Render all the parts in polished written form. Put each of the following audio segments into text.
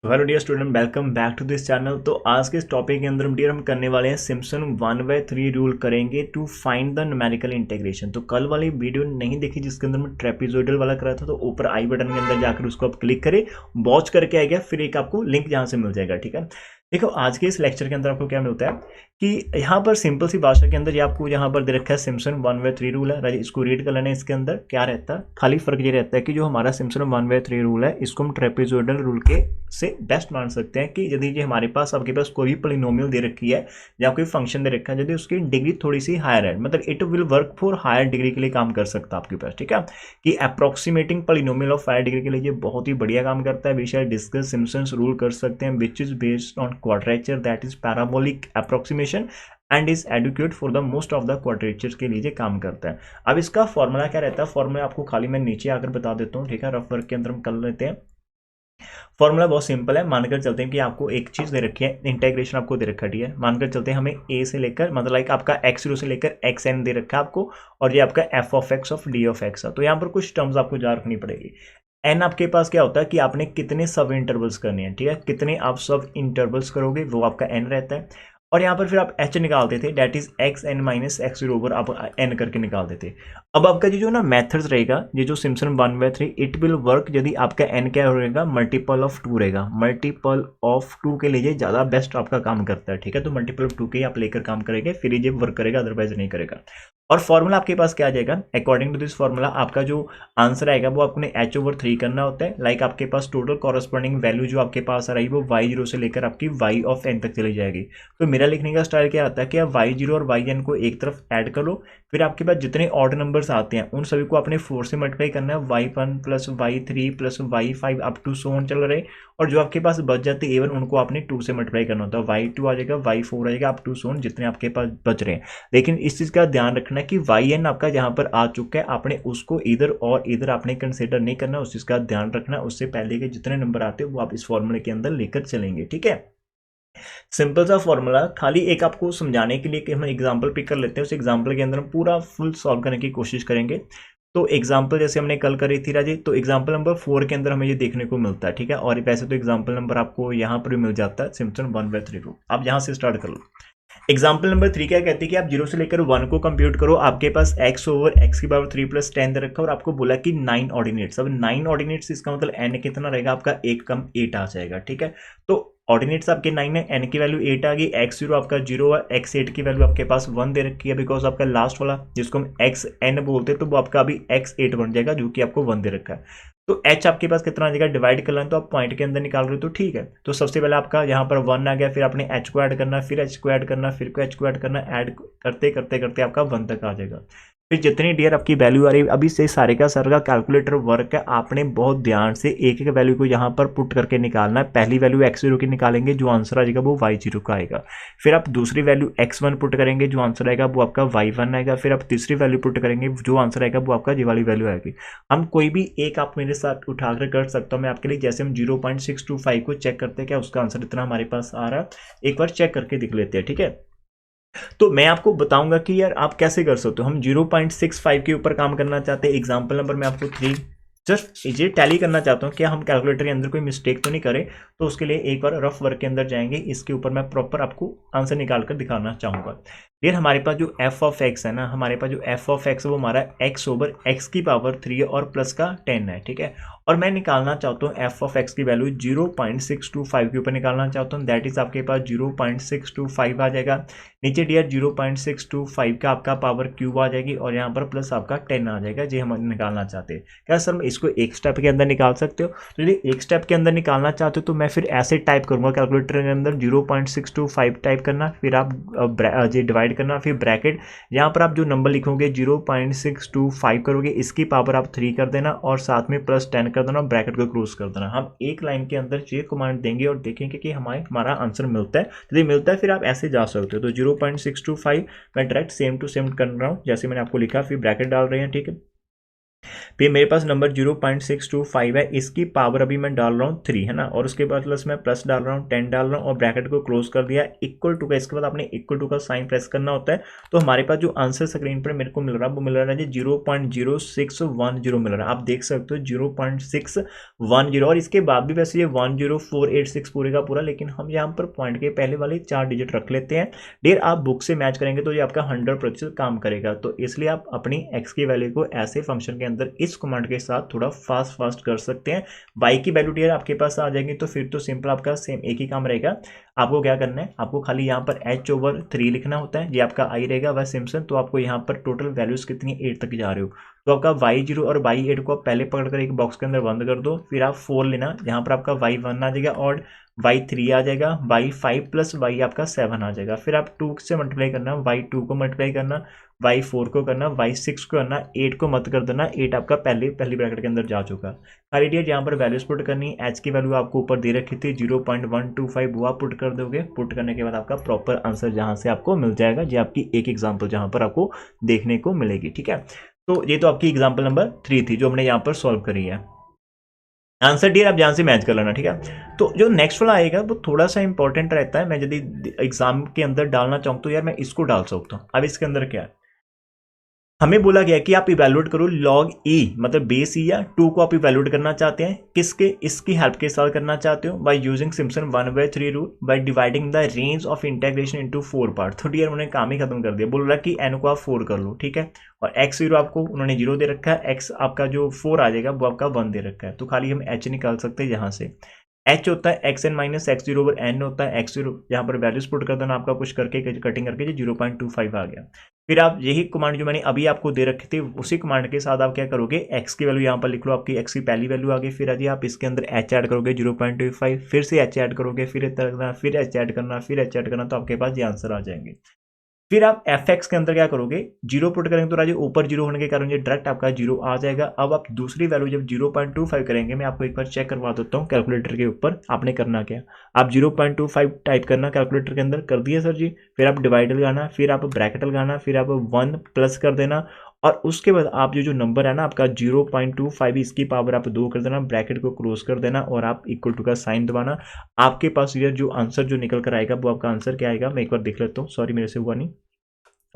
Hello dear student, welcome back to this channel. तो आज के इस टॉपिक के अंदर डियर हम करने वाले हैं सिम्पसन 1/3 रूल करेंगे to find the numerical integration. तो कल वाली वीडियो नहीं देखी जिसके अंदर मैं ट्रेपेजोइडल वाला करा था, तो ऊपर आई बटन के अंदर जाकर उसको आप क्लिक करें, वॉच करके आएगा, फिर एक आपको लिंक जहाँ से मिल जाएगा। ठीक है, देखो आज के इस लेक्चर के अंदर आपको क्या मिलता है कि यहाँ पर सिंपल सी भाषा के अंदर ये आपको यहाँ पर दे रखा है सिम्पसन 1/3 रूल है। राइट, इसको रीड कर लेना है। इसके अंदर क्या रहता है, खाली फर्क ये रहता है कि जो हमारा सिम्पसन 1/3 रूल है इसको हम ट्रेपेजोइडल रूल के से बेस्ट मान सकते हैं कि यदि ये हमारे पास आपके पास कोई भी पोलिनोमियल दे रखी है या कोई फंक्शन दे रखा है, यदि उसकी डिग्री थोड़ी सी हायर है, मतलब it will work for higher degree के लिए काम कर सकता है आपके पास। ठीक है, कि approximating polynomial of higher degree के लिए ये बहुत ही बढ़िया काम करता है। We shall discuss Simpson's rule कर सकते हैं which is based on quadrature, that is parabolic approximation and is adequate for the most of the quadratures के लिए काम करता है। अब इसका फॉर्मूला क्या रहता है, फॉर्मूला आपको खाली मैं नीचे आकर बता देता हूँ। ठीक है, रफ वर्क के अंदर हम कर लेते हैं। फॉर्मूला बहुत सिंपल है। मानकर चलते हैं कि आपको एक चीज दे रखी है, इंटीग्रेशन आपको दे रखा है। मानकर चलते हैं हमें ए से लेकर, मतलब लाइक आपका x0 से लेकर xn दे रखा है आपको, और ये आपका f of x of d of x है। तो यहाँ पर कुछ टर्म्स आपको याद रखनी पड़ेगी। एन आपके पास क्या होता है कि आपने कितने सब इंटरवल्स करने हैं। ठीक है, कितने आप सब इंटरवल्स करोगे वो आपका एन रहता है। और यहाँ पर फिर आप एच निकालते थे, that is X N minus X over आप एन करके निकाल देते। अब आपका जो ना मेथड्स रहेगा, ये जो सिम्पसन 1/3 इट विल वर्क यदि आपका एन क्या रहेगा, मल्टीपल ऑफ 2 रहेगा। मल्टीपल ऑफ 2 के लिए ज़्यादा बेस्ट आपका काम करता है। ठीक है, तो मल्टीपल ऑफ 2 के आप लेकर काम करेंगे, फिर ये वर्क करेगा, अदरवाइज नहीं करेगा। और फॉर्मूला आपके पास क्या आ जाएगा, अकॉर्डिंग टू दिस फॉर्मूला आपका जो आंसर आएगा वो आपने h/3 करना होता है। लाइक आपके पास टोटल कॉरस्पॉन्डिंग वैल्यू जो आपके पास आ रही है वो y0 से लेकर आपकी y ऑफ n तक चली जाएगी। तो मेरा लिखने का स्टाइल क्या आता है कि आप y0 और yn को एक तरफ ऐड कर लो, फिर आपके पास जितने ऑड नंबर्स आते हैं उन सभी को आपने 4 से मल्टीप्लाई करना है, y1 plus y3 plus y5 up to so on चल रहे। और जो आपके पास बच जाते हैं a1 उनको आपने 2 से मल्टीप्लाई करना होता है, y2 आ जाएगा, y4 आ जाएगा, अप टू सो ऑन जितने आपके पास बच रहे हैं। लेकिन इस चीज़ का ध्यान रखना है कि yn आपका जहाँ पर आ चुका है आपने उसको इधर और इधर आपने कंसिडर नहीं करना, उस चीज़ का ध्यान रखना। उससे पहले के जितने नंबर आते हैं वो आप इस फॉर्मूले के अंदर लेकर चलेंगे। ठीक है, सिंपल सा फॉर्मूला, खाली एक आपको समझाने के लिए कि हम एग्जांपल पिक कर लेते हैं। उस एग्जांपल के अंदर हम पूरा फुल सॉल्व करने की कोशिश करेंगे। तो एग्जांपल जैसे हमने कल करी थी राजी, तो एग्जांपल नंबर 4 के अंदर हमें ये देखने को मिलता है। ठीक है, और वैसे तो एग्जांपल नंबर आपको यहाँ पर भी मिल जाता है सिम्पसन 1/3 रूल। आप यहाँ से स्टार्ट कर लो। एग्जाम्पल नंबर 3 क्या कहती है कि आप 0 से लेकर 1 को कंप्यूट करो। आपके पास x ओवर x की पावर 3 प्लस 10 दे रखा है और आपको बोला कि 9 ऑर्डिनेट्स। अब 9 ऑर्डिनेट्स इसका मतलब n कितना रहेगा आपका, 1 कम 8 आ जाएगा। ठीक है, तो ऑर्डिनेट्स आपके 9 है, n की वैल्यू 8 आ गई, x0 आपका 0 है, x8 की वैल्यू आपके पास 1 दे रखी है, बिकॉज आपका लास्ट वाला जिसको हम xn बोलते हैं तो वो आपका अभी x8 बन जाएगा जो कि आपको 1 दे रखा है। तो h आपके पास कितना आ जाएगा, डिवाइड कर लें तो आप पॉइंट के अंदर निकाल रहे हो तो ठीक है। तो सबसे पहले आपका यहाँ पर 1 आ गया, फिर आपने h को ऐड करना, फिर h को ऐड करना, फिर h को ऐड करना, ऐड करते करते करते आपका 1 तक आ जाएगा। फिर जितनी डियर आपकी वैल्यू आ रही है, अभी से सारे का सारा का कैलकुलेटर वर्क है। आपने बहुत ध्यान से एक एक वैल्यू को यहाँ पर पुट करके निकालना है। पहली वैल्यू x0 की निकालेंगे, जो आंसर आ जाएगा वो y0 का आएगा। फिर आप दूसरी वैल्यू x1 पुट करेंगे, जो आंसर आएगा वो आपका y1 आएगा। फिर आप तीसरी वैल्यू पुट करेंगे, जो आंसर आएगा वो आपका ये वाली वैल्यू आएगी। हम कोई भी एक आप मेरे साथ उठाकर कर सकता हूँ मैं आपके लिए। जैसे हम 0.625 को चेक करते हैं क्या उसका आंसर इतना हमारे पास आ रहा है, एक बार चेक करके दिख लेते हैं। ठीक है, तो मैं आपको बताऊंगा कि यार आप कैसे कर सकते हो। हम 0.65 के ऊपर काम करना चाहते हैं। एग्जाम्पल नंबर मैं आपको 3 जस्ट ये टैली करना चाहता हूँ कि हम कैलकुलेटर के अंदर कोई मिस्टेक तो नहीं करें। तो उसके लिए एक बार रफ वर्क के अंदर जाएंगे, इसके ऊपर मैं प्रॉपर आपको आंसर निकाल कर दिखाना चाहूँगा। फिर हमारे पास जो f ऑफ x है ना, हमारे पास जो f ऑफ x है वो हमारा x ओवर x की पावर 3 और प्लस का 10 है। ठीक है, और मैं निकालना चाहता हूँ f ऑफ x की वैल्यू 0.625 के ऊपर निकालना चाहता हूँ। दैट इज आपके पास 0.625 आ जाएगा। नीचे डियर 0.625 का आपका पावर क्यूब आ जाएगी और यहाँ पर प्लस आपका 10 आ जाएगा, जो हम निकालना चाहते हैं। क्या सर मैं इसको एक स्टेप के अंदर निकाल सकते हो? तो यदि एक स्टेप के अंदर निकालना चाहते हो तो मैं फिर ऐसे टाइप करूंगा कैलकुलेटर के अंदर 0.625 टाइप करना, फिर आप डिवाइड करना, फिर ब्रैकेट, यहाँ पर आप जो नंबर लिखोगे 0.625 करोगे, इसकी पावर आप 3 कर देना और साथ में प्लस 10 कर देना, ब्रैकेट को क्लोज कर देना। हम एक लाइन के अंदर ये कमांड देंगे और देखेंगे कि हमारा आंसर मिलता है। यदि मिलता है फिर आप ऐसे जा सकते हो। तो 0.625 मैं डायरेक्ट सेम टू सेम कर रहा हूँ जैसे मैंने आपको लिखा, फिर ब्रैकेट डाल रहे हैं। ठीक है, फिर मेरे पास नंबर 0.625 है, इसकी पावर अभी मैं डाल रहा हूँ 3 है ना, और उसके बाद प्लस मैं प्लस डाल रहा हूँ 10 डाल रहा हूँ और ब्रैकेट को क्लोज कर दिया इक्वल टू का। इसके बाद आपने इक्वल टू का साइन प्रेस करना होता है। तो हमारे पास जो आंसर स्क्रीन पर मेरे को मिल रहा है वो मिल रहा है जी 0.0610 मिल रहा है। आप देख सकते हो 0.610, और इसके बाद भी वैसे ये 10486 पूरे का पूरा, लेकिन हम यहाँ पर पॉइंट के पहले वाले 4 डिजिट रख लेते हैं। डियर आप बुक से मैच करेंगे तो ये आपका 100% काम करेगा। तो इसलिए आप अपनी एक्स की वैल्यू को ऐसे फंक्शन के अंदर इस कमांड के साथ थोड़ा फास्ट कर सकते हैं। वाई की वैल्यू डियर आपके पास आ जाएगी तो फिर तो सिंपल आपका सेम एक ही काम रहेगा। आपको क्या करना है, आपको खाली यहाँ पर h/3 लिखना होता है, ये आपका आई रहेगा वह सिम्पसन। तो आपको यहाँ पर टोटल वैल्यूज कितनी है 8 तक जा रहे हो, तो आपका y0 और y8 को आप पहले पकड़कर एक बॉक्स के अंदर बंद कर दो। फिर आप 4 लेना, यहाँ पर आपका y1 आ जाएगा और y3 आ जाएगा, y5 प्लस y आपका 7 आ जाएगा। फिर आप 2 से मल्टीप्लाई करना, y2 को मल्टीप्लाई करना, y4 को करना, y6 को करना, 8 को मत कर देना, 8 आपका पहली ब्रैकेट के अंदर जा चुका। खाली डियर यहाँ पर वैल्यूज पुट करनी, h की वैल्यू आपको ऊपर दे रखी थी 0.125, वो आप पुट कर दोगे। पुट करने के बाद आपका प्रॉपर आंसर जहाँ से आपको मिल जाएगा, ये आपकी एक एग्जाम्पल जहाँ पर आपको देखने को मिलेगी। ठीक है, तो ये तो आपकी एग्जाम्पल नंबर 3 थी जो हमने यहाँ पर सॉल्व करी है। आंसर डियर आप जहाँ से मैच कर लेना। ठीक है, तो जो नेक्स्ट वाला आएगा वो थोड़ा सा इंपॉर्टेंट रहता है। मैं यदि एग्जाम के अंदर डालना चाहूँ तो यार मैं इसको डाल सकता हूँ। अब इसके अंदर क्या है, हमें बोला गया कि आप इवैल्यूएट करो log e, मतलब बेस ई या 2 को आप इवैल्यूएट करना चाहते हैं, किसके, इसकी हेल्प के साथ करना चाहते हो by using Simpson 1/3 rule by dividing the range of integration into 4 part. तो डियर उन्होंने काम ही खत्म कर दिया, बोल रहा कि n को आप 4 कर लो। ठीक है, और x0 आपको उन्होंने 0 दे रखा है, x आपका जो 4 आ जाएगा वो आपका 1 दे रखा है। तो खाली हम h निकाल सकते हैं यहाँ से। h होता है xn minus x0 over n होता है x0, यहाँ पर वैल्यूज पुट कर देना आपका, कुछ करके कटिंग करके जो 0.25 आ गया। फिर आप यही कमांड जो मैंने अभी आपको दे रखी थी उसी कमांड के साथ आप क्या करोगे, x की वैल्यू यहाँ पर लिख लो, आपकी x की पहली वैल्यू आ गई। फिर यदि आप इसके अंदर h ऐड करोगे 0.25, फिर से h ऐड करोगे, फिर इतना करना, फिर h ऐड करना, फिर h ऐड करना, तो आपके पास ये आंसर आ जाएंगे। फिर आप fx के अंदर क्या करोगे, 0 पुट करेंगे तो राजू ऊपर 0 होने के कारण ये डायरेक्ट आपका 0 आ जाएगा। अब आप दूसरी वैल्यू जब 0.25 करेंगे, मैं आपको एक बार चेक करवा देता हूँ कैलकुलेटर के ऊपर। आपने करना क्या, आप 0.25 टाइप करना कैलकुलेटर के अंदर, कर दिया सर जी। फिर आप डिवाइड लगाना, फिर आप ब्रैकेट लगाना, फिर आप 1 प्लस कर देना, और उसके बाद आप जो नंबर है ना आपका 0.25, इसकी पावर आप 2 कर देना, ब्रैकेट को क्लोज कर देना और आप इक्वल टू का साइन दबाना। आपके पास ये जो आंसर जो निकल कर आएगा वो आपका आंसर क्या आएगा, मैं एक बार देख लेता हूँ, सॉरी मेरे से हुआ नहीं।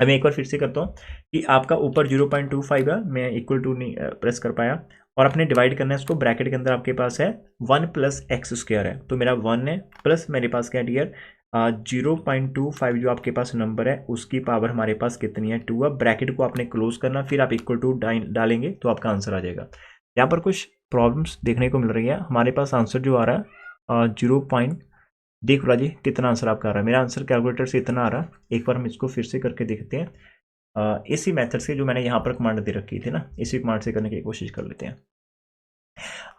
अब मैं एक बार फिर से करता हूँ कि आपका ऊपर 0.25 है, मैं इक्वल टू नहीं प्रेस कर पाया, और आपने डिवाइड करना है इसको, ब्रैकेट के अंदर आपके पास है 1 प्लस x² है, तो मेरा 1 है, प्लस मेरे पास क्या डियर 0.25 जो आपके पास नंबर है उसकी पावर हमारे पास कितनी है 2। अब ब्रैकेट को आपने क्लोज करना, फिर आप इक्वल टू डालेंगे तो आपका आंसर आ जाएगा। यहाँ पर कुछ प्रॉब्लम्स देखने को मिल रही है। हमारे पास आंसर जो आ रहा है देख रहा जी कितना आंसर आपका आ रहा है, मेरा आंसर कैलकुलेटर से इतना आ रहा है। एक बार हम इसको फिर से करके देखते हैं, इसी मेथड से जो मैंने यहाँ पर कमांड दे रखी थी ना, इसी कमांड से करने की कोशिश कर लेते हैं।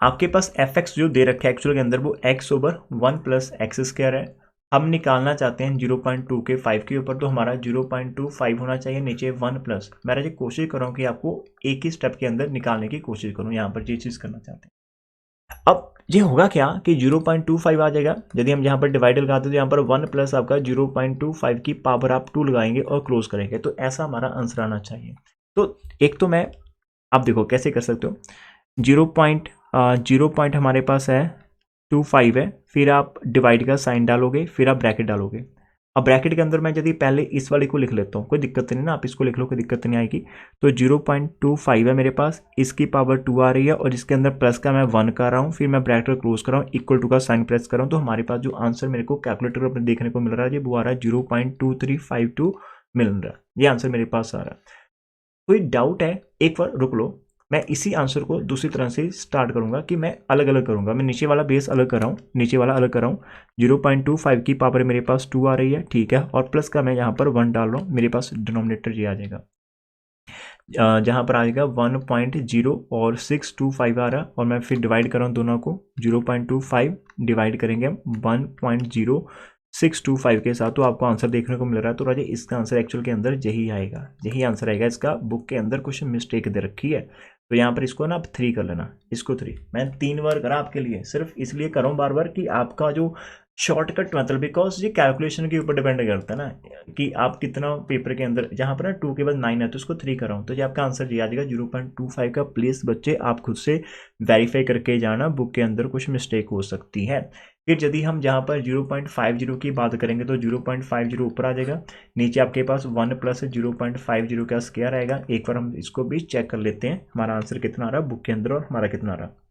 आपके पास fx जो दे रखा है एक्चुअल के अंदर वो x/1 प्लस x² है। हम निकालना चाहते हैं 0.2 के 5 के ऊपर, तो हमारा 0.25 होना चाहिए नीचे 1 प्लस। मैं राजी कोशिश कर रहा हूँ कि आपको एक ही स्टेप के अंदर निकालने की कोशिश करूँ, यहाँ पर ये चीज़ करना चाहते हैं। अब ये होगा क्या कि 0.25 आ जाएगा, यदि हम यहाँ पर डिवाइड लगाते हैं तो यहाँ पर 1 प्लस आपका 0.25 की पावर आप 2 लगाएंगे और क्लोज करेंगे, तो ऐसा हमारा आंसर आना चाहिए। तो एक तो मैं, आप देखो कैसे कर सकते हो, 0 हमारे पास है 25 है, फिर आप डिवाइड का साइन डालोगे, फिर आप ब्रैकेट डालोगे। अब ब्रैकेट के अंदर मैं यदि पहले इस वाले को लिख लेता हूँ, कोई दिक्कत नहीं ना, आप इसको लिख लो, कोई दिक्कत नहीं आएगी। तो 0.25 है मेरे पास, इसकी पावर 2 आ रही है, और इसके अंदर प्लस का मैं 1 कर रहा हूँ, फिर मैं ब्रैकेट क्लोज कर रहा हूँ, इक्वल टू का साइन प्रेस कर रहा हूँ। तो हमारे पास जो आंसर मेरे को कैलकुलेटर पर देखने को मिल रहा है वो आ रहा है 0.2352 मिल रहा है, ये आंसर मेरे पास आ रहा है। कोई डाउट है एक बार रुक लो, मैं इसी आंसर को दूसरी तरह से स्टार्ट करूंगा कि मैं अलग अलग करूंगा। मैं नीचे वाला बेस अलग कर रहा हूँ, नीचे वाला अलग कर रहा हूँ। 0.25 की पावर मेरे पास 2 आ रही है, ठीक है, और प्लस का मैं यहाँ पर 1 डाल रहा हूँ, मेरे पास डिनोमिनेटर ये आ जाएगा, जहाँ पर आएगा 1.0 और 625 आ रहा है, और मैं फिर डिवाइड कर रहा हूँ दोनों को, 0.25 डिवाइड करेंगे हम 1.0625 के साथ, तो आपको आंसर देखने को मिल रहा है। तो राजे इसका आंसर एक्चुअल के अंदर यही आएगा, यही आंसर आएगा। इसका बुक के अंदर कुछ मिस्टेक दे रखी है, तो यहाँ पर इसको ना आप 3 कर लेना, इसको 3 मैं 3 बार करा आपके लिए, सिर्फ इसलिए कर रहा हूँ बार बार कि आपका जो शॉर्टकट मतलब बिकॉज ये कैलकुलेशन के ऊपर डिपेंड करता है ना कि आप कितना पेपर के अंदर, जहाँ पर ना 2 के बाद 9 है तो उसको 3 कराऊँ, तो ये आपका आंसर ये आ जाएगा 0.25 का। प्लीज़ बच्चे आप खुद से वेरीफाई करके जाना, बुक के अंदर कुछ मिस्टेक हो सकती है। फिर यदि हम जहाँ पर 0.50 की बात करेंगे तो 0.50 ऊपर आ जाएगा, नीचे आपके पास 1 प्लस 0.50 का स्क्वायर आएगा। एक बार हम इसको भी चेक कर लेते हैं हमारा आंसर कितना आ रहा है बुक के अंदर और हमारा कितना आ रहा है।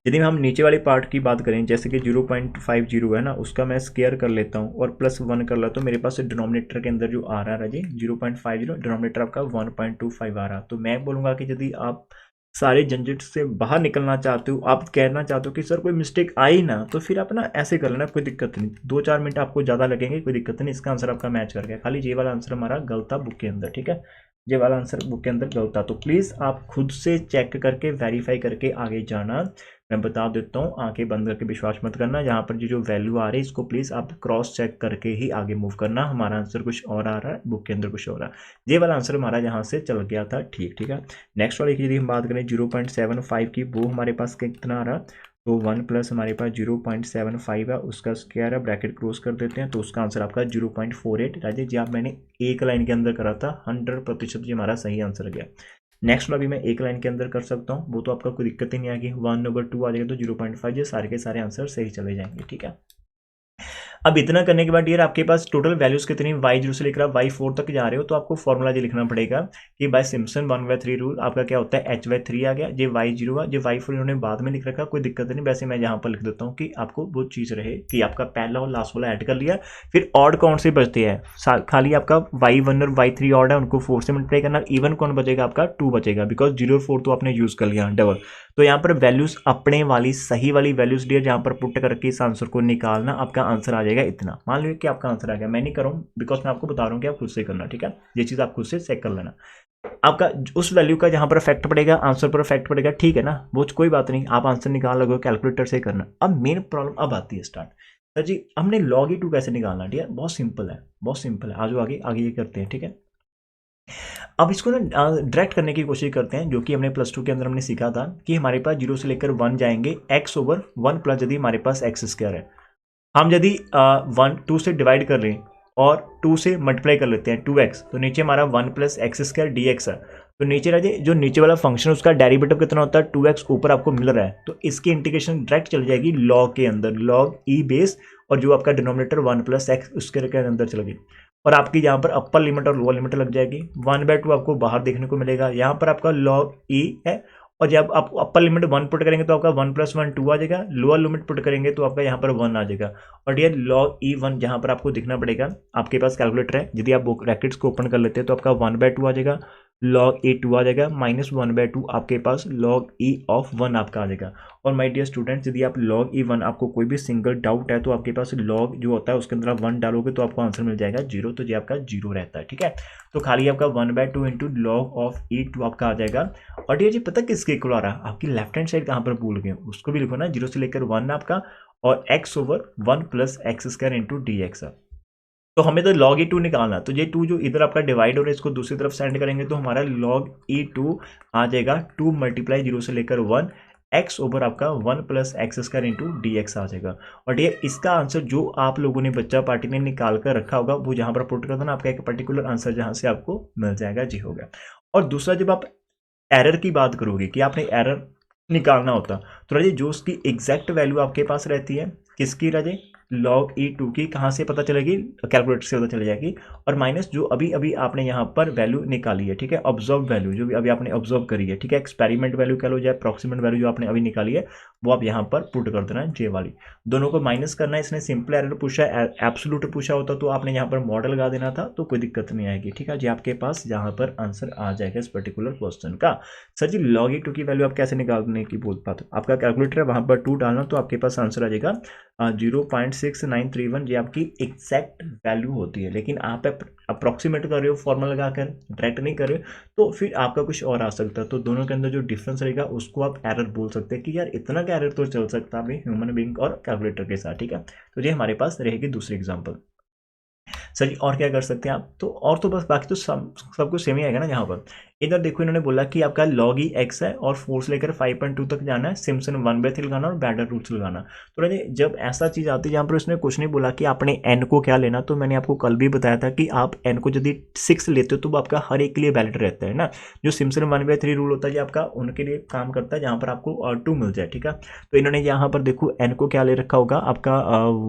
यदि हम नीचे वाली पार्ट की बात करें, जैसे कि 0.50 है ना, उसका मैं स्क्वायर कर लेता हूँ और +1 कर लेता हूँ, मेरे पास डिनोमिनेटर के अंदर जो आ रहा है जी 0.50, डिनोमिनेटर आपका 1.25 आ रहा। तो मैं बोलूँगा कि यदि आप सारे झंझट से बाहर निकलना चाहते हो, आप कहना चाहते हो कि सर कोई मिस्टेक आई ना, तो फिर आप ना ऐसे कर लेना, कोई दिक्कत नहीं, 2-4 मिनट आपको ज़्यादा लगेंगे, कोई दिक्कत नहीं। इसका आंसर आपका मैच कर गया, खाली ये वाला आंसर हमारा गलत था बुक के अंदर, ठीक है, ये वाला आंसर बुक के अंदर गलत था। तो प्लीज़ आप खुद से चेक करके वेरीफाई करके आगे जाना। मैं बता देता हूँ, आंखें बंद करके विश्वास मत करना, यहाँ पर जो वैल्यू आ रही है इसको प्लीज़ आप क्रॉस चेक करके ही आगे मूव करना। हमारा आंसर कुछ और आ रहा है, बुक के अंदर कुछ और आ रहा है, ये वाला आंसर हमारा यहाँ से चल गया था, ठीक है। नेक्स्ट वाले की यदि हम बात करें 0.75 की, वो हमारे पास कितना आ रहा, तो 1 प्लस हमारे पास 0.75 है, उसका स्क्वायर है, ब्रैकेट क्लोज कर देते हैं, तो उसका आंसर आपका 0.48। राजेश जी आप मैंने एक लाइन के अंदर करा था, 100% ये हमारा सही आंसर गया। नेक्स्ट वाला भी मैं एक लाइन के अंदर कर सकता हूँ, वो तो आपका कोई दिक्कत ही नहीं आएगी, 1/2 आ जाएगा तो 0.5, ये सारे के सारे आंसर सही चले जाएंगे, ठीक है। अब इतना करने के बाद यार आपके पास टोटल वैल्यूज कितनी, y0 से लेकर आप y4 तक जा रहे हो, तो आपको फॉर्मूला ये लिखना पड़ेगा कि बाय सिम्पसन 1/3 रूल आपका क्या होता है h/3 आ गया, ये y0 है, ये y4 इन्होंने बाद में लिख रखा, कोई दिक्कत नहीं, वैसे मैं यहाँ पर लिख देता हूँ कि आपको वो चीज़ रहे कि आपका पहला और लास्ट वाला ऐड कर लिया। फिर ऑड कौन से बचते हैं, खाली आपका y1 और y3 ऑड है, उनको 4 से मल्टीप्लाई करना, इवन कौन बचेगा आपका 2 बचेगा, बिकॉज 0 और 4 तो आपने यूज़ कर लिया डबल। तो यहाँ पर वैल्यूज अपने वाली सही वाली वैल्यूज डियर जहाँ पर पुट करके इस आंसर को निकालना, आपका आंसर आ जाएगा इतना। मान लो कि आपका आंसर आ गया, मैं नहीं कर रहा हूँ बिकॉज मैं आपको बता रहा हूँ कि आप खुद से करना, ठीक है, ये चीज़ आप खुद से चेक कर लेना। आपका उस वैल्यू का जहाँ पर इफेक्ट पड़ेगा आंसर पर इफेक्ट पड़ेगा, ठीक है ना, वो कोई बात नहीं, आप आंसर निकाल लोगे कैलकुलेटर से करना। अब मेन प्रॉब्लम अब आती है स्टार्ट, सर जी हमने log कैसे निकालना, ठीक है, बहुत सिंपल है, बहुत सिंपल है, आज आगे आगे ये करते हैं, ठीक है। अब इसको ना डायरेक्ट करने की कोशिश करते हैं, जो कि हमने +2 के अंदर हमने सीखा था कि हमारे पास 0 से लेकर 1 जाएंगे, x/1 प्लस यदि हमारे पास x² है, हम यदि 1 2 से डिवाइड कर लें और 2 से मल्टीप्लाई कर लेते हैं 2x, तो नीचे हमारा 1 प्लस x² dx है, तो नीचे रहे जो नीचे वाला फंक्शन उसका डेरिवेटिव कितना होता है 2x, ऊपर आपको मिल रहा है, तो इसकी इंटीग्रेशन डायरेक्ट चल जाएगी लॉग के अंदर, लॉग ई बेस, और जो आपका डिनोमिनेटर 1 प्लस x उसके अंदर चलेगी, और आपकी यहाँ पर अपर लिमिट और लोअर लिमिट लग जाएगी। 1/2 आपको बाहर देखने को मिलेगा, यहाँ पर आपका लॉग ई है, और जब आप अपर लिमिट 1 पुट करेंगे तो आपका 1 + 1 2 आ जाएगा, लोअर लिमिट पुट करेंगे तो आपका यहाँ पर 1 आ जाएगा। और ये लॉग E1 जहाँ पर आपको दिखना पड़ेगा, आपके पास कैलकुलेटर है, यदि आप ब्रैकेट्स को ओपन कर लेते हैं तो आपका 1/2 आ जाएगा, log E2 आ जाएगा, -1/2 आपके पास log E(1) आपका आ जाएगा। और माय डियर स्टूडेंट्स, यदि आप log E1 आपको कोई भी सिंगल डाउट है तो आपके पास log जो होता है उसके अंदर आप 1 डालोगे तो आपको आंसर मिल जाएगा 0, तो ये आपका 0 रहता है, ठीक है। तो खाली आपका 1/2 इंटू log ऑफ E2 आपका आ जाएगा। और ये जी पता किसके इक्वल आ रहा है, आपकी लेफ्ट हैंड साइड कहाँ पर भूल गए, उसको भी लिखो ना, 0 से लेकर 1 आपका, और x/1 plus x² into dx। तो हमें तो log E2 निकालना, तो ये 2 जो इधर आपका डिवाइड हो रहा है इसको दूसरी तरफ सेंड करेंगे तो हमारा log E2 आ जाएगा 2 × 0 से लेकर 1 x/ आपका 1 प्लस x² इंटू dx आ जाएगा। और ये इसका आंसर जो आप लोगों ने बच्चा पार्टी ने निकाल कर रखा होगा वो जहाँ पर पुट कर देना, आपका एक पर्टिकुलर आंसर जहाँ से आपको मिल जाएगा, जी हो गया। और दूसरा जब आप एरर की बात करोगे कि आपने एरर निकालना होता, तो राजे जो उसकी एग्जैक्ट वैल्यू आपके पास रहती है, किसकी राजे, log E2 की, कहाँ से पता चलेगी, कैलकुलेटर से पता चल जाएगी, और माइनस जो अभी अभी आपने यहाँ पर वैल्यू निकाली है, ठीक है, ऑब्जर्व वैल्यू जो भी अभी आपने ऑब्जर्व करी है, ठीक है, एक्सपेरिमेंट वैल्यू कह लो या अप्रॉक्सीमेट वैल्यू जो आपने अभी निकाली है, वो आप यहाँ पर पुट कर देना, जे वाली, दोनों को माइनस करना है। इसने सिंपल एरर पूछा, एब्सोल्यूट पूछा होता तो आपने यहाँ पर मॉडल लगा देना था, तो कोई दिक्कत नहीं आएगी, ठीक है जी, आपके पास यहाँ पर आंसर आ जाएगा इस पर्टिकुलर क्वेश्चन का। सर जी log E2 की वैल्यू आप कैसे निकालने की बोल पाते हो, आपका कैलकुलेटर है वहाँ पर 2 डालना, तो आपके पास आंसर आ जाएगा 0.6931, ये आपकी एग्जैक्ट वैल्यू होती है, लेकिन आप अप्रॉक्सीमेट कर रहे हो फॉर्मूला लगाकर, डायरेक्ट नहीं कर रहे हो, तो फिर आपका कुछ और आ सकता है। तो दोनों के अंदर जो डिफरेंस रहेगा उसको आप एरर बोल सकते हैं कि यार इतना का एरर तो चल सकता है ह्यूमन बीइंग और कैलकुलेटर के साथ, ठीक है। तो ये हमारे पास रहेगी दूसरी एग्जाम्पल। सर जी और क्या कर सकते हैं आप, तो और तो बस बाकी तो सब कुछ सेम ही आएगा ना। यहाँ पर इधर देखो इन्होंने बोला कि आपका log ही x है और 4 से लेकर 5.2 तक जाना है, सिम्पसन 1/3 लगाना और बैडर रूल्स लगाना। तो राजे जब ऐसा चीज़ आती है जहाँ पर उसने कुछ नहीं बोला कि आपने n को क्या लेना, तो मैंने आपको कल भी बताया था कि आप n को यदि 6 लेते हो तो वो आपका हर एक के लिए वैलिड रहता है ना। जो सिम्पसन 1/3 रूल होता है ये आपका उनके लिए काम करता है जहाँ पर आपको 2 मिल जाए, ठीक है। तो इन्होंने यहाँ पर देखो n को क्या ले रखा होगा आपका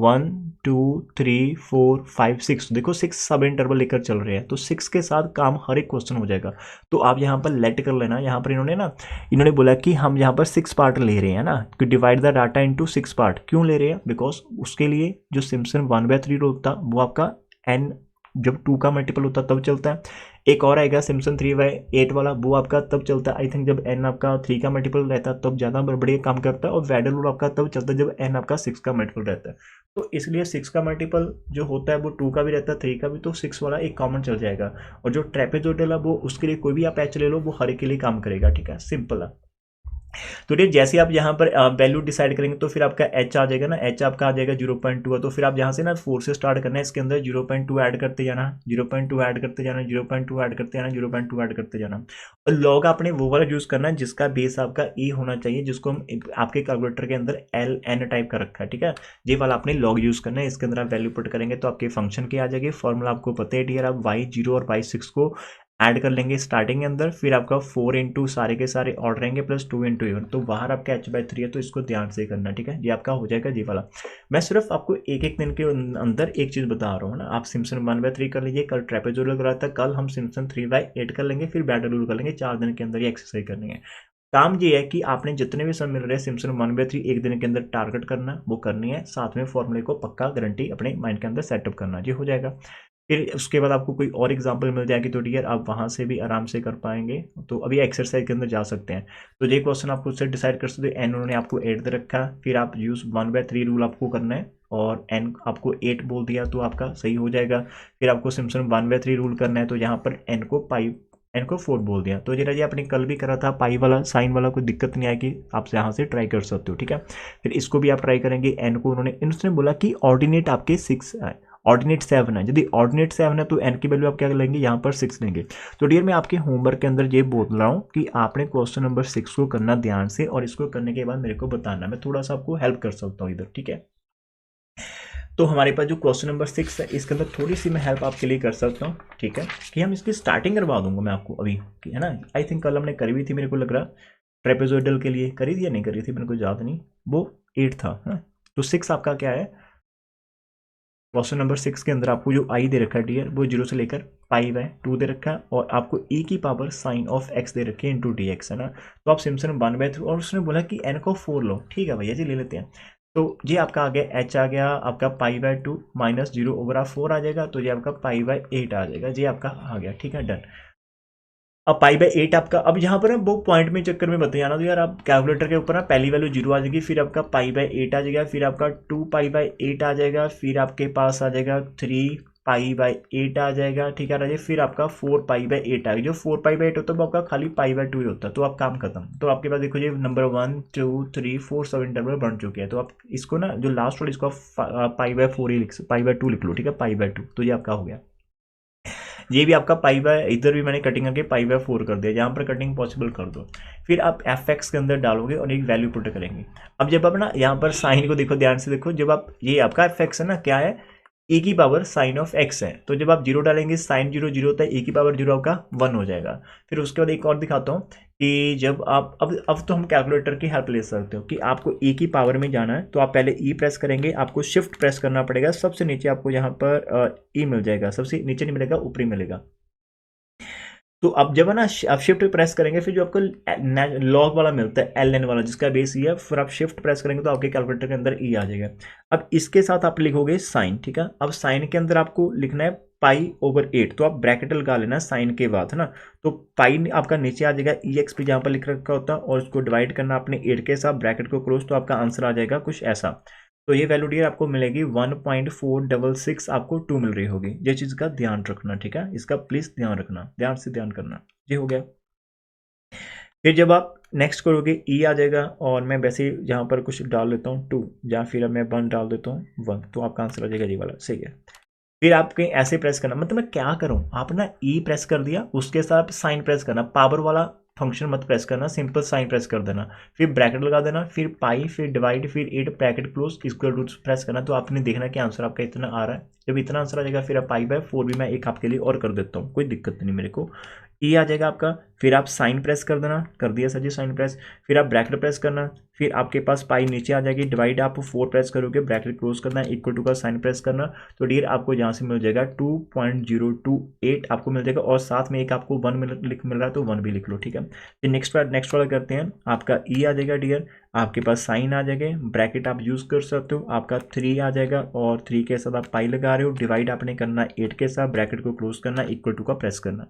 1 2 3 4 5 6, देखो 6 सब इंटरवल लेकर चल रहे हैं, तो 6 के साथ काम हर एक क्वेश्चन हो जाएगा। तो आप यहाँ पर लेट कर लेना, यहाँ पर इन्होंने बोला कि हम यहाँ पर 6 पार्ट ले रहे हैं ना, कि divide the data into 6 part. क्यों ले रहे हैं, बिकॉज उसके लिए जो सिम्पसन 1/3 होता वो आपका n जब 2 का मल्टीपल होता तब चलता है। एक और आएगा सिम्पसन 3/8 वाला, वो आपका तब चलता है आई थिंक जब n आपका 3 का मल्टीपल रहता है तब ज़्यादा बढ़िया काम करता है, और वैडर रूल आपका तब चलता है जब n आपका 6 का मल्टीपल रहता है। तो इसलिए 6 का मल्टीपल जो होता है वो 2 का भी रहता है, 3 का भी, तो 6 वाला एक कॉमन चल जाएगा। और जो ट्रेपेजोइडल है वो उसके लिए कोई भी आप h ले लो, वो हर एक के लिए काम करेगा, ठीक है, सिंपल है। तो ये जैसे आप यहाँ पर वैल्यू डिसाइड करेंगे तो फिर आपका एच आ जाएगा ना, एच आपका आ जाएगा 0.2 है, तो फिर आप यहाँ से ना 4 से स्टार्ट करना है, इसके अंदर 0.2 ऐड करते जाना, 0.2 ऐड करते जाना, 0.2 ऐड करते जाना, 0.2 ऐड करते जाना। और लॉग आपने वो वाला यूज़ करना है जिसका बेस आपका ई होना चाहिए, जिसको हम आपके कैलकुलेटर के अंदर एल एन टाइप का रखा है, ठीक है। ये वाला आपने लॉग यूज़ करना है, इसके अंदर आप वैल्यू पुट करेंगे तो आपके फंक्शन की आ जाएगी। फॉर्मूला आपको पता है डियर, आप y0 और y6 को ऐड कर लेंगे स्टार्टिंग के अंदर, फिर आपका 4 इंटू सारे के सारे ऑर्डर रहेंगे प्लस 2 इंटू इवन, तो बाहर आपका h/3 है, तो इसको ध्यान से करना, ठीक है। ये आपका हो जाएगा जी वाला। मैं सिर्फ आपको एक एक दिन के अंदर एक चीज़ बता रहा हूँ ना, आप सिम्पसन 1/3 कर लीजिए, कल ट्रेपेजोइडल करा था, कल हम सिम्पसन 3/8 कर लेंगे, फिर बैडर रूल कर लेंगे, 4 दिन के अंदर ये एक्सरसाइज करनी है। काम ये है कि आपने जितने भी सम मिल रहे हैं सिम्पसन 1/3 एक दिन के अंदर टारगेट करना, वो करनी है, साथ में फॉर्मूले को पक्का गारंटी अपने माइंड के अंदर सेटअप करना, ये हो जाएगा। फिर उसके बाद आपको कोई और एग्जांपल मिल जाएगी तो डियर आप वहाँ से भी आराम से कर पाएंगे। तो अभी एक्सरसाइज के अंदर जा सकते हैं। तो ये क्वेश्चन आप खुद से डिसाइड कर सकते हो, एन उन्होंने आपको 8 दे रखा, फिर आप यूज़ 1/3 रूल आपको करना है, और एन आपको 8 बोल दिया तो आपका सही हो जाएगा। फिर आपको सिम्पसन 1/3 रूल करना है, तो यहाँ पर एन को 4 बोल दिया। तो जरा ये आपने कल भी करा था, पाई वाला साइन वाला कोई दिक्कत नहीं आएगी, आप यहाँ से ट्राई कर सकते हो, ठीक है। फिर इसको भी आप ट्राई करेंगे, एन को इन्होंने बोला कि ऑर्डिनेट आपके 6 है, ऑर्डिनेट 7 है, यदि ऑर्डिनेट 7 है तो एन की वैल्यू आप क्या लेंगे, यहाँ पर 6 लेंगे। तो डियर मैं आपके होमवर्क के अंदर ये बोल रहा हूँ कि आपने क्वेश्चन नंबर 6 को करना ध्यान से, और इसको करने के बाद मेरे को बताना, मैं थोड़ा सा आपको हेल्प कर सकता हूँ इधर, ठीक है। तो हमारे पास जो क्वेश्चन नंबर 6 है इसके अंदर थोड़ी सी मैं हेल्प आपके लिए कर सकता हूँ, ठीक है, कि हम इसकी स्टार्टिंग करवा दूंगा मैं आपको अभी, है ना। आई थिंक कल हमने करी हुई थी, मेरे को लग रहा ट्रेपेजोइडल के लिए करी थी या नहीं करी थी, मेरे को याद नहीं, वो 8 था, है ना। तो 6 आपका क्या है, क्वेश्चन नंबर 6 के अंदर आपको जो आई दे रखा है डियर, वो 0 से लेकर π/2 दे रखा है, और आपको e की पावर साइन ऑफ x दे रखी है इंटू dx, है ना। तो आप सिम्पसन 1/3, और उसने बोला कि n को 4 लो, ठीक है भैया जी ले लेते हैं। तो ये आपका आ गया h आ गया आपका π/2 माइनस 0/4 आ जाएगा, तो ये आपका π/8 आ जाएगा, ये आपका आ गया, ठीक है, डन। अब π/8 आपका, अब यहाँ पर ना वो पॉइंट में चक्कर में बता जाना, तो यार आप कैलकुलेटर के ऊपर ना पहली वैल्यू 0 आ जाएगी, फिर आपका π/8 आ जाएगा, फिर आपका 2π/8 आ जाएगा, फिर आपके पास आ जाएगा 3π/8 आ जाएगा, ठीक है राजे, फिर आपका 4π/8 आ गया। जो 4π/8 होता है वो आपका खाली π/2 ही होता है, तो आप काम खत्म। तो आपके पास देखो ये नंबर 1 2 3 4 सब इंटरवल बन चुके हैं, तो आप इसको ना जो लास्ट वाला इसको π/4 ही π/2 लिख लो, ठीक है, π/2, तो ये आपका हो गया। ये भी आपका इधर भी मैंने कटिंग करके π/4 कर दिया, जहाँ पर कटिंग पॉसिबल कर दो। फिर आप fx के अंदर डालोगे और एक वैल्यू पुट करेंगे। अब जब आप ना यहाँ पर साइन को देखो, ध्यान से देखो, जब आप ये आपका fx है ना, क्या है, e की पावर साइन ऑफ x है, तो जब आप 0 डालेंगे साइन 0 0 होता है, e की पावर 0 आपका 1 हो जाएगा। फिर उसके बाद एक और दिखाता हूँ कि जब आप अब तो हम कैलकुलेटर की हेल्प ले सकते हो कि आपको e की पावर में जाना है, तो आप पहले e प्रेस करेंगे, आपको शिफ्ट प्रेस करना पड़ेगा, सबसे नीचे आपको यहाँ पर e मिल जाएगा, सबसे नीचे नहीं मिलेगा, ऊपरी मिलेगा। तो अब जब है ना आप शिफ्ट प्रेस करेंगे, फिर जो आपको लॉग वाला मिलता है ln वाला, जिसका बेस ई है, फिर आप शिफ्ट प्रेस करेंगे तो आपके कैलकुलेटर के अंदर ई आ जाएगा। अब इसके साथ आप लिखोगे साइन, ठीक है। अब साइन के अंदर आपको लिखना है π/8, तो आप ब्रैकेट लगा लेना साइन के बाद, है ना। तो पाई आपका नीचे आ जाएगा, EXP जहाँ पर लिख रखा होता है, और उसको डिवाइड करना अपने 8 के साथ, ब्रैकेट को क्लोज, तो आपका आंसर आ जाएगा कुछ ऐसा। तो ये वैल्यू डियर आपको मिलेगी 1.466, आपको 2 मिल रही होगी। ये चीज़ का ध्यान रखना, ठीक है, इसका प्लीज़ ध्यान रखना, ध्यान से ध्यान करना। ये हो गया। फिर जब आप नेक्स्ट करोगे ई आ जाएगा, और मैं वैसे यहाँ पर कुछ डाल लेता हूँ 2, या फिर अब मैं 1 डाल देता हूँ 1, तो आपका आंसर आ जाएगा जी वाला, सही है। फिर आपके ऐसे प्रेस करना, मतलब मैं क्या करूँ, आप ना ई प्रेस कर दिया, उसके साथ साइन प्रेस करना, पावर वाला फंक्शन मत प्रेस करना, सिंपल साइन प्रेस कर देना, फिर ब्रैकेट लगा देना, फिर पाई, फिर डिवाइड, फिर 8 bracket close equal to press करना। तो आपने देखना कि आंसर आपका इतना आ रहा है। जब इतना आंसर आ जाएगा फिर आप पाई बाय 4 भी मैं एक आपके लिए और कर देता हूँ, कोई दिक्कत नहीं मेरे को। ई आ जाएगा आपका, फिर आप साइन प्रेस कर देना, कर दिया सर जी साइन प्रेस, फिर आप ब्रैकेट प्रेस करना, फिर आपके पास पाई नीचे आ जाएगी, डिवाइड आप 4 प्रेस करोगे, ब्रैकेट क्लोज करना, इक्वल टू का साइन प्रेस करना। तो डियर आपको यहाँ से मिल जाएगा 2.028 आपको मिल जाएगा, और साथ में एक आपको 1 मिल रहा है तो 1 भी लिख लो, ठीक है। फिर नेक्स्ट वाला करते हैं, आपका ई आ जाएगा डियर, आपके पास साइन आ जाएगा, ब्रैकेट आप यूज़ कर सकते हो, आपका 3 आ जाएगा, और 3 के साथ आप पाई लगा रहे हो, डिवाइड आपने करना 8 के साथ, ब्रैकेट को क्लोज करना, इक्वल टू का प्रेस करना।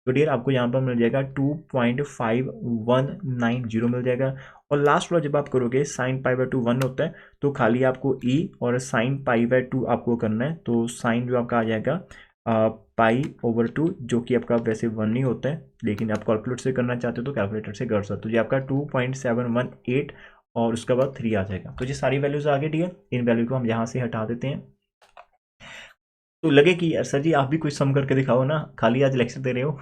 तो डियर आपको यहाँ पर मिल जाएगा 2.5190 मिल जाएगा। और लास्ट वाला जब आप करोगे साइन पाई बाय 2 1 होता है, तो खाली आपको ई और साइन पाई बाय 2 आपको करना है। तो साइन जो आपका आ जाएगा पाई ओवर 2, जो कि आपका वैसे 1 नहीं होता है, लेकिन आप कैलकुलेट से करना चाहते हो तो कैलकुलेटर से कर सकते हो। ये आपका 2.718 और उसके बाद 3 आ जाएगा। तो ये सारी वैल्यूज आ गई डियर, इन वैल्यू को हम यहाँ से हटा देते हैं। तो लगे कि यार सर जी आप भी कुछ सम करके दिखाओ ना, खाली आज लेक्चर दे रहे हो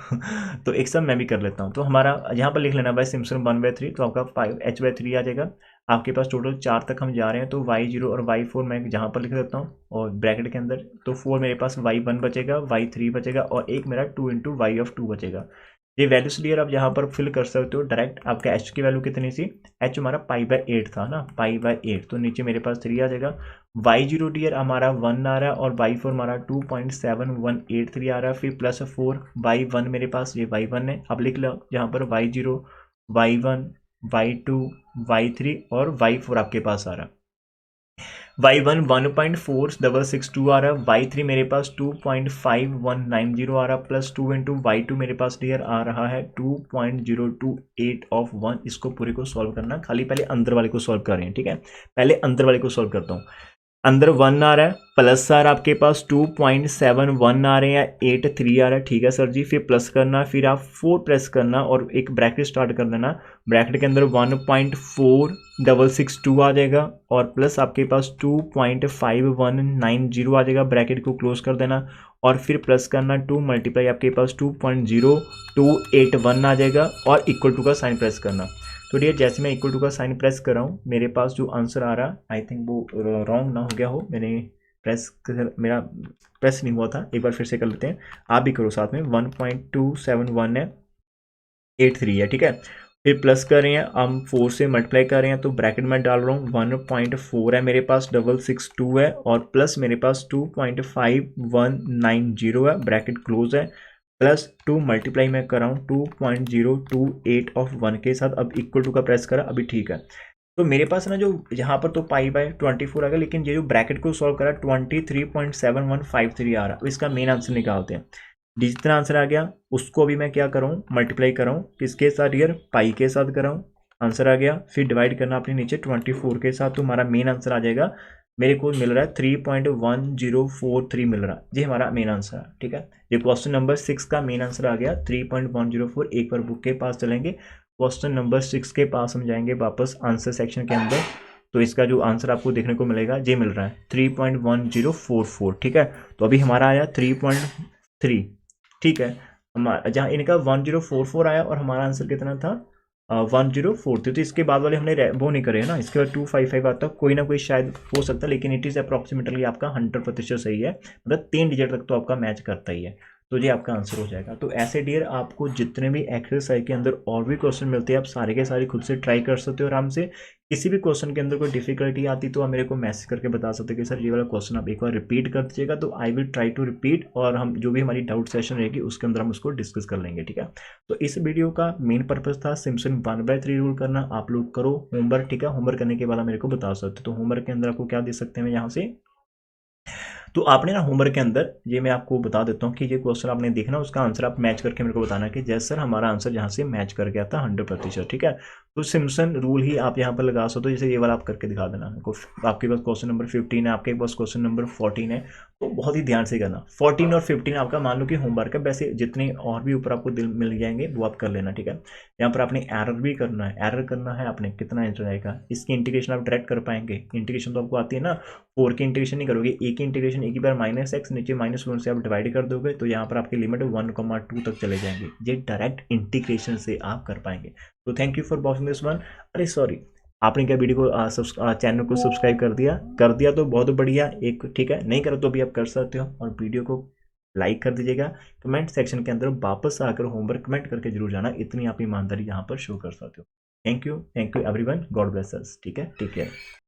तो एक सम मैं भी कर लेता हूँ। तो हमारा यहाँ पर लिख लेना बाय सिम्पसन 1/3, तो आपका 5h/3 आ जाएगा। आपके पास टोटल 4 तक हम जा रहे हैं, तो y0 और y4 मैं जहाँ पर लिख देता हूँ और ब्रैकेट के अंदर, तो 4 मेरे पास y1 बचेगा, y3 बचेगा, और एक मेरा 2 × y(2) बचेगा। ये वैल्यूज डियर आप यहाँ पर फिल कर सकते हो डायरेक्ट। आपका h की वैल्यू कितनी सी, h हमारा π/8 था ना, π/8, तो नीचे मेरे पास 3 आ जाएगा। y0 डियर हमारा 1 आ रहा है, और y4 हमारा 2.7183 आ रहा है, फिर प्लस 4 y1 मेरे पास, ये y1 है। अब लिख लो यहाँ पर y0 y1 y2 y3 और y4 आपके पास आ रहा है। y1 1.4662 आ रहा है, y3 मेरे पास 2.5190 आ रहा है, प्लस 2 × y2 मेरे पास डियर आ रहा है 2.028 ऑफ 1। इसको पूरे को सॉल्व करना, खाली पहले अंदर वाले को सॉल्व कर रहे हैं, ठीक है। पहले अंदर वाले को सॉल्व करता हूँ। अंदर 1 आ रहा है, प्लस सर आपके पास 2.71 आ रहे हैं, 8 3 आ रहा है, ठीक है सर जी। फिर प्लस करना, फिर आप 4 प्रेस करना और एक ब्रैकेट स्टार्ट कर देना, ब्रैकेट के अंदर 1.4662 आ जाएगा, और प्लस आपके पास 2.5190 आ जाएगा, ब्रैकेट को क्लोज कर देना, और फिर प्लस करना 2 मल्टीप्लाई आपके पास 2.0281 आ जाएगा, और इक्वल टू का साइन प्रेस करना। तो डियर जैसे मैं इक्वल टू का साइन प्रेस कर रहा हूँ, मेरे पास जो आंसर आ रहा है, आई थिंक वो रॉन्ग ना हो गया हो, मेरा प्रेस नहीं हुआ था, एक बार फिर से कर लेते हैं, आप भी करो साथ में। 1.271 है, 83 है, ठीक है। फिर प्लस कर रहे हैं, हम 4 से मल्टीप्लाई कर रहे हैं, तो ब्रैकेट में डाल रहा हूँ 1.4 है मेरे पास, 662 है, और प्लस मेरे पास 2.5190 है, ब्रैकेट क्लोज है, प्लस 2 मल्टीप्लाई मैं कर रहा हूँ 2.028 ऑफ 1 के साथ। अब इक्वल टू का प्रेस करा, अभी ठीक है। तो मेरे पास ना जो यहाँ पर तो π/24 आ गया, लेकिन ये जो ब्रैकेट को सॉल्व करा 23.7153 आ रहा है, इसका मेन आंसर निकालते हैं। जितना आंसर आ गया उसको अभी मैं क्या कर रहा हूँ, मल्टीप्लाई कर रहा हूँ, किसके साथ डियर, पाई के साथ कर रहा हूँ, आंसर आ गया। फिर डिवाइड करना अपने नीचे 24 के साथ, तो हमारा मेन आंसर आ जाएगा, मेरे को मिल रहा है 3.1043 मिल रहा है, ये हमारा मेन आंसर है, ठीक है। ये क्वेश्चन नंबर 6 का मेन आंसर आ गया 3.104। एक बार बुक के पास चलेंगे, क्वेश्चन नंबर 6 के पास हम जाएंगे वापस आंसर सेक्शन के अंदर, तो इसका जो आंसर आपको देखने को मिलेगा ये मिल रहा है 3.1044, ठीक है। तो अभी हमारा आया 3.3, ठीक है। हमारा जहाँ इनका 1044 आया और हमारा आंसर कितना था 1043, तो इसके बाद वाले हमने वो नहीं करे है ना, इसके बाद 255 आता, कोई ना कोई शायद हो सकता है, लेकिन इट इज़ अप्रॉक्सीमेटली आपका 100% सही है, मतलब 3 डिजिट तक तो आपका मैच करता ही है, तो ये आपका आंसर हो जाएगा। तो ऐसे डियर आपको जितने भी एक्सरसाइज के अंदर और भी क्वेश्चन मिलते हैं, आप सारे के सारे खुद से ट्राई कर सकते हो आराम से। किसी भी क्वेश्चन के अंदर कोई डिफिकल्टी आती तो आप मेरे को मैसेज करके बता सकते हो कि सर ये वाला क्वेश्चन आप एक बार रिपीट कर दीजिएगा, तो I will try to repeat, और हम जो भी हमारी डाउट सेशन रहेगी उसके अंदर हम उसको डिस्कस कर लेंगे, ठीक है। तो इस वीडियो का मेन पर्पज था सिम्पसन 1/3 रूल करना। आप लोग करो होमवर्क, ठीक है। होमवर्क करने के बाद आप मेरे को बता सकते हो। तो होमवर्क के अंदर आपको क्या दे सकते हैं यहाँ से, तो आपने ना होमवर्क के अंदर ये मैं आपको बता देता हूँ कि ये क्वेश्चन आपने देखना, उसका आंसर आप मैच करके मेरे को बताना कि जैसे सर हमारा आंसर जहाँ से मैच कर गया था 100%, ठीक है। तो सिम्पसन रूल ही आप यहाँ पर लगा सकते हो, जैसे ये वाला आप करके दिखा देना मेरे को। आपके पास क्वेश्चन नंबर 15 है, आपके पास क्वेश्चन नंबर 14 है, तो बहुत ही ध्यान से करना। 14 और 15 आपका मान लो कि होमवर्क है, वैसे जितने और भी ऊपर आपको दिल मिल जाएंगे वो आप कर लेना, ठीक है। यहाँ पर आपने एरर भी करना है, एरर करना है आपने, कितना एरर आएगा, इसकी इंटीग्रेशन आप डायरेक्ट कर पाएंगे। इंटीग्रेशन तो आपको आती है ना, 4 की इंटीग्रेशन नहीं करोगे, ए की इंटीग्रेशन एक ही बार -x नीचे -1 से आप डिवाइड कर दोगे तो यहाँ पर आपकी लिमिट 1,2 तक चले जाएंगे। ये डायरेक्ट इंटीग्रेशन से आप कर पाएंगे। तो thank you for watching this one. अरे सॉरी, आपने क्या वीडियो को चैनल को सब्सक्राइब कर दिया तो बहुत बढ़िया, एक ठीक है, नहीं करो तो भी आप कर सकते हो। और वीडियो को लाइक कर दीजिएगा, कमेंट सेक्शन के अंदर वापस आकर होमवर्क कमेंट करके जरूर जाना, इतनी आप ईमानदारी यहाँ पर शो कर सकते हो। Thank you everyone, God bless us, ठीक है, टेक केयर।